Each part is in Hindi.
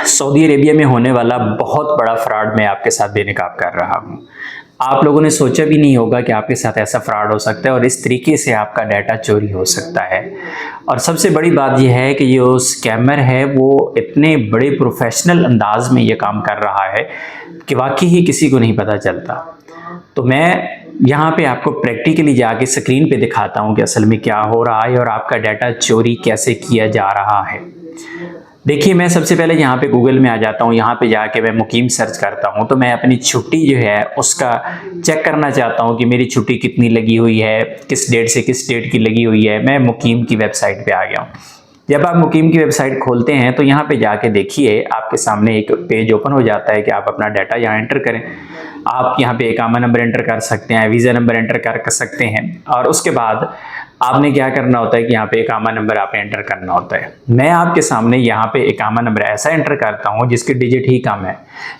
सऊदी अरेबिया में होने वाला बहुत बड़ा फ्रॉड मैं आपके साथ बेनकाब कर रहा हूँ। आप लोगों ने सोचा भी नहीं होगा कि आपके साथ ऐसा फ्रॉड हो सकता है और इस तरीके से आपका डाटा चोरी हो सकता है। और सबसे बड़ी बात यह है कि जो स्कैमर है वो इतने बड़े प्रोफेशनल अंदाज में ये काम कर रहा है कि वाकई ही किसी को नहीं पता चलता। तो मैं यहाँ पे आपको प्रैक्टिकली जाके स्क्रीन पे दिखाता हूँ कि असल में क्या हो रहा है और आपका डाटा चोरी कैसे किया जा रहा है। देखिए, मैं सबसे पहले यहाँ पे गूगल में आ जाता हूँ। यहाँ पे जाके मैं मुकीम सर्च करता हूँ तो मैं अपनी छुट्टी जो है उसका चेक करना चाहता हूँ कि मेरी छुट्टी कितनी लगी हुई है, किस डेट से किस डेट की लगी हुई है। मैं मुकीम की वेबसाइट पे आ गया हूँ। जब आप मुकीम की वेबसाइट खोलते हैं तो यहाँ पे जाके देखिए आपके सामने एक पेज ओपन हो जाता है कि आप अपना डाटा यहाँ एंटर करें। आप यहाँ पे इकामा नंबर एंटर कर सकते हैं, वीज़ा नंबर एंटर कर सकते हैं और उसके बाद आपने क्या करना होता है कि यहाँ पे इकामा नंबर आपने एंटर करना होता है। मैं आपके सामने यहाँ पे इकामा नंबर ऐसा एंटर करता हूँ जिसके डिजिट ही कम है।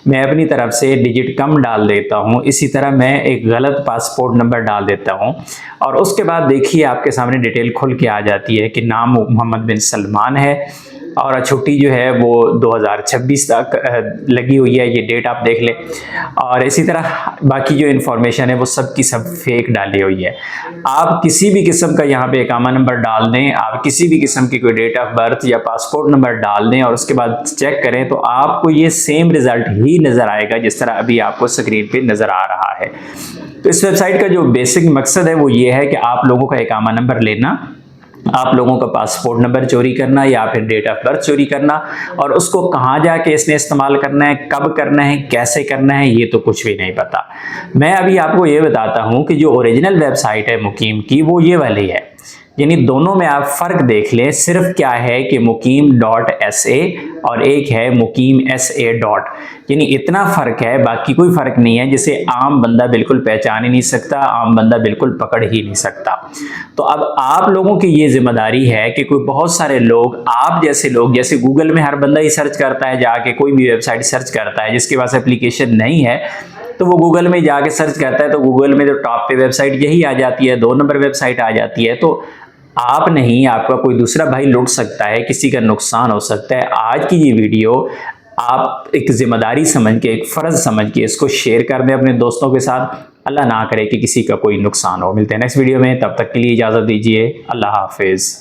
मैं अपनी तरफ से डिजिट कम डाल देता हूँ। इसी तरह मैं एक गलत पासपोर्ट नंबर डाल देता हूँ और उसके बाद देखिए आपके सामने डिटेल खुल के आ जाती है कि नाम मोहम्मद बिन सलमान है और छुट्टी जो है वो 2026 तक लगी हुई है। ये डेट आप देख लें और इसी तरह बाकी जो इन्फॉर्मेशन है वो सब की सब फेक डाली हुई है। आप किसी भी किस्म का यहाँ पे इकामा नंबर डाल दें, आप किसी भी किस्म की कोई डेट ऑफ बर्थ या पासपोर्ट नंबर डाल दें और उसके बाद चेक करें तो आपको ये सेम रिजल्ट ही नज़र आएगा जिस तरह अभी आपको स्क्रीन पे नज़र आ रहा है। तो इस वेबसाइट का जो बेसिक मकसद है वो ये है कि आप लोगों का इकामा नंबर लेना, आप लोगों का पासपोर्ट नंबर चोरी करना या फिर डेट ऑफ बर्थ चोरी करना और उसको कहाँ जाके इसने इस्तेमाल करना है, कब करना है, कैसे करना है, ये तो कुछ भी नहीं पता। मैं अभी आपको ये बताता हूँ कि जो ओरिजिनल वेबसाइट है मुकीम की वो ये वाली है। यानी दोनों में आप फ़र्क देख लें। सिर्फ क्या है कि mukim.sa और एक है mukim.sa डॉट, यानी इतना फ़र्क है, बाकी कोई फ़र्क नहीं है जिसे आम बंदा बिल्कुल पहचान ही नहीं सकता, आम बंदा बिल्कुल पकड़ ही नहीं सकता। तो अब आप लोगों की ये जिम्मेदारी है कि कोई बहुत सारे लोग, आप जैसे लोग, जैसे गूगल में हर बंदा ही सर्च करता है, जाके कोई भी वेबसाइट सर्च करता है, जिसके पास एप्लीकेशन नहीं है तो वो गूगल में जाके सर्च करता है तो गूगल में जो टॉप पे वेबसाइट यही आ जाती है, 2 नंबर वेबसाइट आ जाती है। तो आप नहीं, आपका कोई दूसरा भाई लूट सकता है, किसी का नुकसान हो सकता है। आज की ये वीडियो आप एक जिम्मेदारी समझ के, एक फ़र्ज समझ के इसको शेयर कर दें अपने दोस्तों के साथ। अल्लाह ना करे कि किसी का कोई नुकसान हो। मिलते हैं नेक्स्ट वीडियो में, तब तक के लिए इजाज़त दीजिए। अल्लाह हाफिज़।